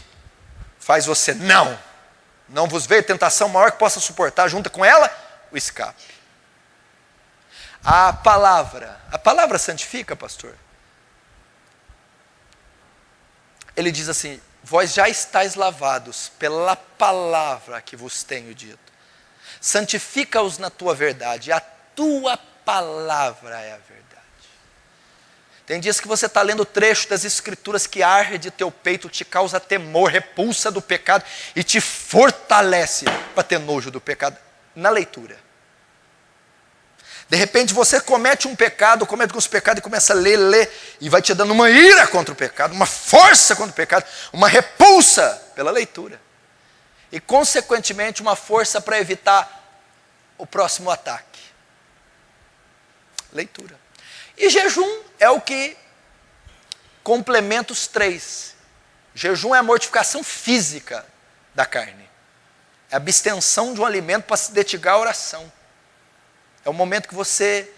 faz você, não vos veio tentação maior que possa suportar, junta com ela o escape. A palavra santifica, pastor? Ele diz assim: vós já estáis lavados pela palavra que vos tenho dito. Santifica-os na tua verdade, a tua palavra é a verdade. Tem dias que você está lendo o trecho das Escrituras que arde teu peito, te causa temor, repulsa do pecado e te fortalece para ter nojo do pecado na leitura. De repente você comete um pecado, comete alguns pecados e começa a ler, e vai te dando uma ira contra o pecado, uma força contra o pecado, uma repulsa pela leitura. E consequentemente uma força para evitar o próximo ataque. Leitura. E jejum é o que complementa os três. Jejum é a mortificação física da carne. É a abstenção de um alimento para se dedicar à oração. É o momento que você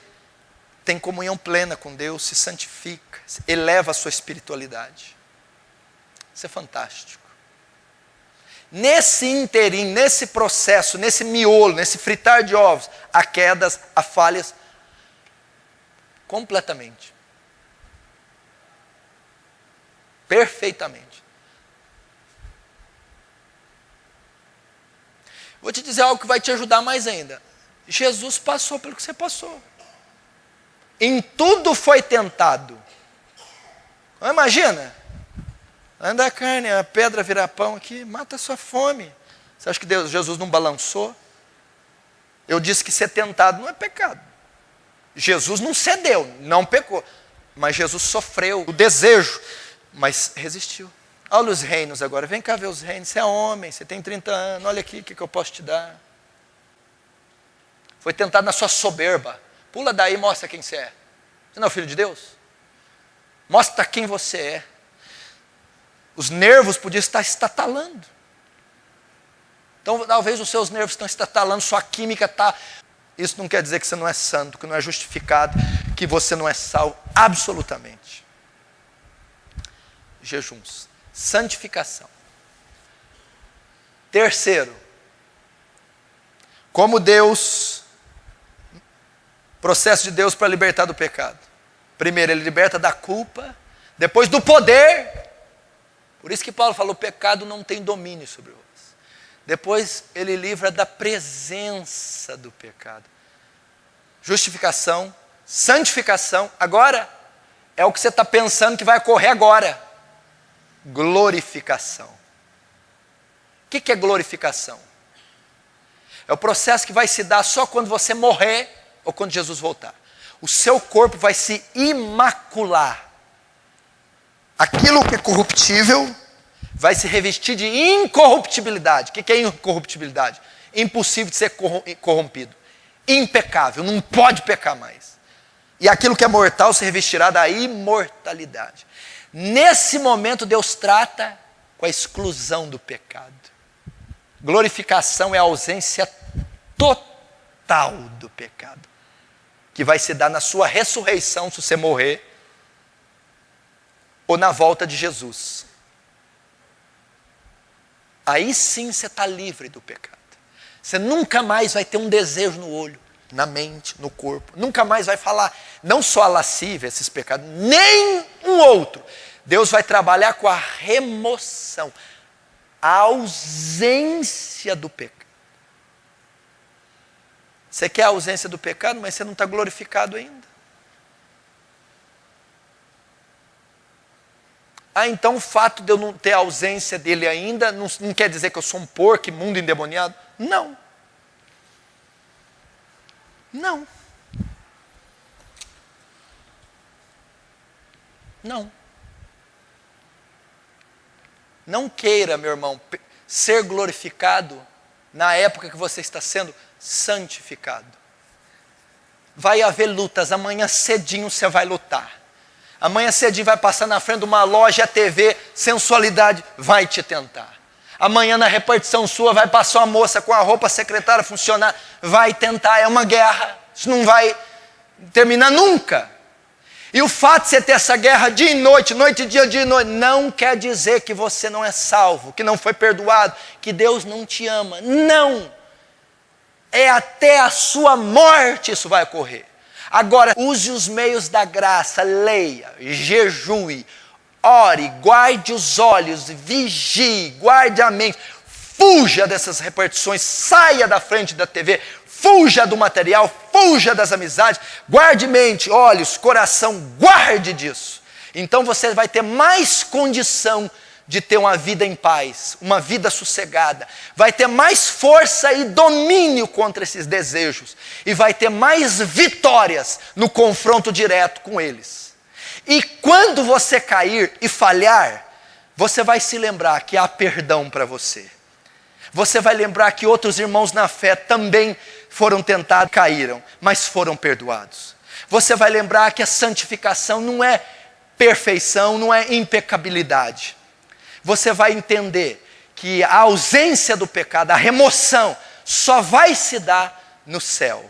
tem comunhão plena com Deus, se santifica, eleva a sua espiritualidade. Isso é fantástico. Nesse interim, nesse processo, nesse miolo, nesse fritar de ovos, há quedas, há falhas, completamente. Perfeitamente. Vou te dizer algo que vai te ajudar mais ainda. Jesus passou pelo que você passou. Em tudo foi tentado. Imagina, anda a carne, a pedra virar pão aqui, mata a sua fome. Você acha que Jesus não balançou? Eu disse que ser tentado não é pecado. Jesus não cedeu, não pecou. Mas Jesus sofreu o desejo, mas resistiu. Olha os reinos agora, vem cá ver os reinos. Você é homem, você tem 30 anos, olha aqui o que eu posso te dar. Foi tentado na sua soberba. Pula daí e mostra quem você é. Você não é o filho de Deus? Mostra quem você é. Os nervos podiam estar estatalando. Então talvez os seus nervos estão estatalando, sua química está... Isso não quer dizer que você não é santo, que não é justificado, que você não é salvo. Absolutamente. Jejuns. Santificação. Terceiro. Como processo de Deus para libertar do pecado. Primeiro, ele liberta da culpa, depois do poder. Por isso que Paulo falou: o pecado não tem domínio sobre vós. Depois, ele livra da presença do pecado. Justificação, santificação. Agora, é o que você está pensando que vai ocorrer agora. Glorificação. O que é glorificação? É o processo que vai se dar só quando você morrer ou quando Jesus voltar. O seu corpo vai se imacular. Aquilo que é corruptível vai se revestir de incorruptibilidade. O que é incorruptibilidade? Impossível de ser corrompido. Impecável, não pode pecar mais. E aquilo que é mortal se revestirá da imortalidade. Nesse momento Deus trata com a exclusão do pecado. Glorificação é a ausência total do pecado, que vai se dar na sua ressurreição, se você morrer, ou na volta de Jesus. Aí sim você está livre do pecado. Você nunca mais vai ter um desejo no olho, na mente, no corpo. Nunca mais vai falar, não só a lascívia, esses pecados, nem um outro. Deus vai trabalhar com a remoção, a ausência do pecado. Você quer a ausência do pecado, mas você não está glorificado ainda. Ah, então o fato de eu não ter a ausência dele ainda não quer dizer que eu sou um porco, imundo, endemoniado? Não. Não. Não. Não queira, meu irmão, ser glorificado na época que você está sendo santificado. Vai haver lutas, amanhã cedinho você vai lutar. Amanhã cedinho vai passar na frente de uma loja, a TV, sensualidade vai te tentar. Amanhã na repartição sua vai passar uma moça com a roupa secretária funcionar, vai tentar, é uma guerra. Isso não vai terminar nunca. E o fato de você ter essa guerra dia e noite, noite e dia e noite, não quer dizer que você não é salvo, que não foi perdoado, que Deus não te ama. Não! É até a sua morte isso vai ocorrer. Agora, use os meios da graça, leia, jejue, ore, guarde os olhos, vigie, guarde a mente, fuja dessas repartições, saia da frente da TV, fuja do material, fuja das amizades, guarde mente, olhos, coração, guarde disso. Então você vai ter mais condição de ter uma vida em paz, uma vida sossegada, vai ter mais força e domínio contra esses desejos, e vai ter mais vitórias no confronto direto com eles. E quando você cair e falhar, você vai se lembrar que há perdão para você. Você vai lembrar que outros irmãos na fé também foram tentados, caíram, mas foram perdoados. Você vai lembrar que a santificação não é perfeição, não é impecabilidade. Você vai entender que a ausência do pecado, a remoção, só vai se dar no céu,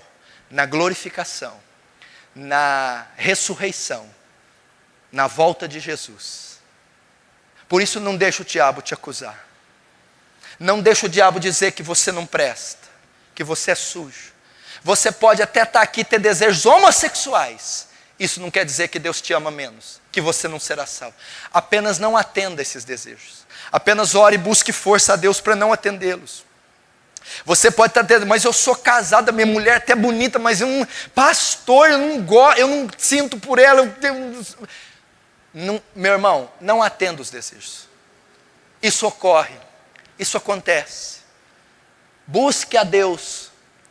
na glorificação, na ressurreição, na volta de Jesus. Por isso não deixa o diabo te acusar. Não deixa o diabo dizer que você não presta, que você é sujo. Você pode até estar aqui e ter desejos homossexuais. Isso não quer dizer que Deus te ama menos, que você não será salvo. Apenas não atenda esses desejos. Apenas ore e busque força a Deus para não atendê-los. Você pode estar dizendo, mas eu sou casada, minha mulher até bonita, mas pastor, eu não sinto por ela. Não, meu irmão, não atenda os desejos. Isso ocorre, isso acontece. Busque a Deus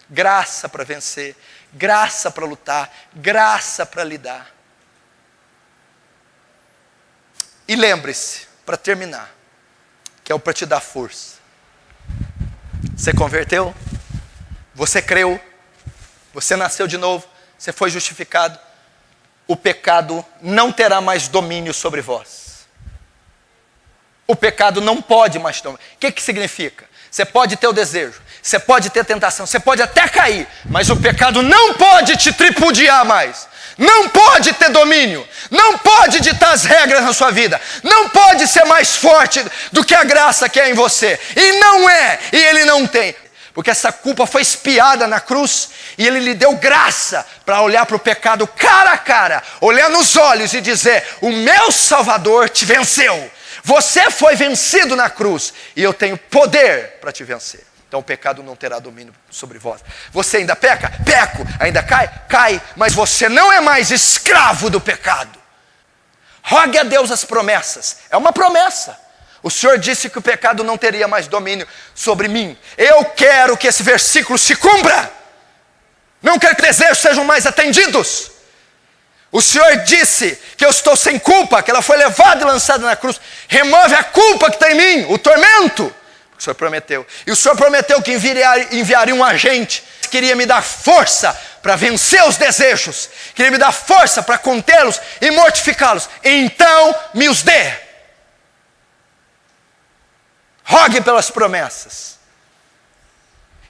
graça para vencer, graça para lutar, graça para lidar. E lembre-se, para terminar, que é o para te dar força. Você converteu? Você creu? Você nasceu de novo? Você foi justificado? O pecado não terá mais domínio sobre vós. O pecado não pode mais dominar. O que significa? Você pode ter o desejo, você pode ter tentação, você pode até cair, mas o pecado não pode te tripudiar mais. Não pode ter domínio, não pode ditar as regras na sua vida, não pode ser mais forte do que a graça que é em você. E não é, e ele não tem. Porque essa culpa foi expiada na cruz e ele lhe deu graça para olhar para o pecado cara a cara, olhar nos olhos e dizer, o meu Salvador te venceu. Você foi vencido na cruz e eu tenho poder para te vencer. Então o pecado não terá domínio sobre vós. Você ainda peca? Peco. Ainda cai? Cai. Mas você não é mais escravo do pecado. Rogue a Deus as promessas. É uma promessa. O Senhor disse que o pecado não teria mais domínio sobre mim. Eu quero que esse versículo se cumpra. Não quero que desejos sejam mais atendidos. O Senhor disse que eu estou sem culpa, que ela foi levada e lançada na cruz. Remove a culpa que está em mim, o tormento. O Senhor prometeu. E o Senhor prometeu que enviaria um agente que queria me dar força para vencer os desejos. Queria me dar força para contê-los e mortificá-los. Então me os dê. Rogue pelas promessas.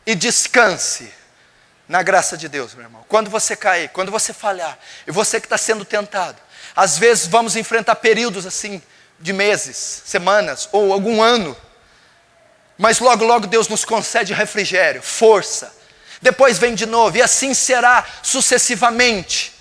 E descanse na graça de Deus, meu irmão. Quando você cair, quando você falhar, e você que está sendo tentado, às vezes vamos enfrentar períodos assim, de meses, semanas, ou algum ano, mas logo, logo Deus nos concede refrigério, força, depois vem de novo, e assim será sucessivamente.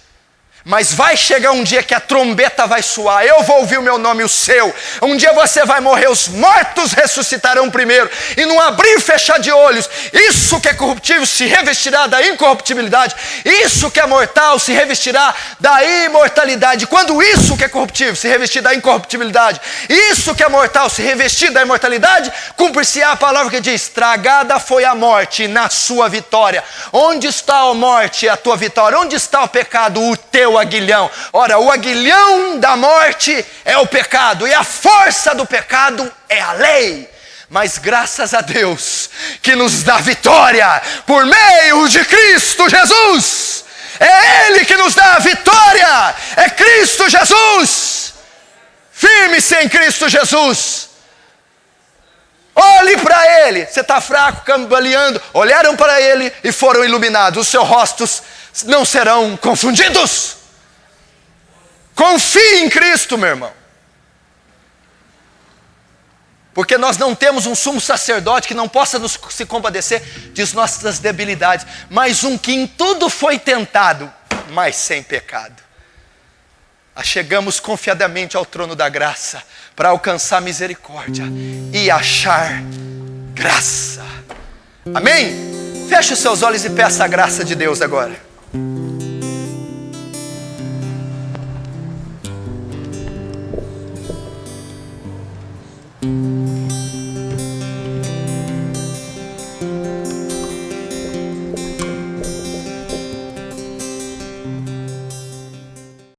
Mas vai chegar um dia que a trombeta vai soar, eu vou ouvir o meu nome e o seu. Um dia você vai morrer, os mortos ressuscitarão primeiro. E num abrir e fechar de olhos, isso que é corruptível se revestirá da incorruptibilidade. Isso que é mortal se revestirá da imortalidade. Quando isso que é corruptível se revestir da incorruptibilidade, isso que é mortal se revestir da imortalidade, cumprir-se-á a palavra que diz: tragada foi a morte na sua vitória. Onde está a morte, a tua vitória? Onde está o pecado, o teu aguilhão? Ora, o aguilhão da morte é o pecado, e a força do pecado é a lei. Mas graças a Deus que nos dá vitória por meio de Cristo Jesus. É Ele que nos dá a vitória, é Cristo Jesus. Firme-se em Cristo Jesus. Olhe para Ele. Você está fraco, cambaleando. Olharam para Ele e foram iluminados. Os seus rostos não serão confundidos. Confie em Cristo, meu irmão. Porque nós não temos um sumo sacerdote que não possa se compadecer de nossas debilidades, mas um que em tudo foi tentado, mas sem pecado. Chegamos confiadamente ao trono da graça para alcançar misericórdia e achar graça. Amém? Feche os seus olhos e peça a graça de Deus agora.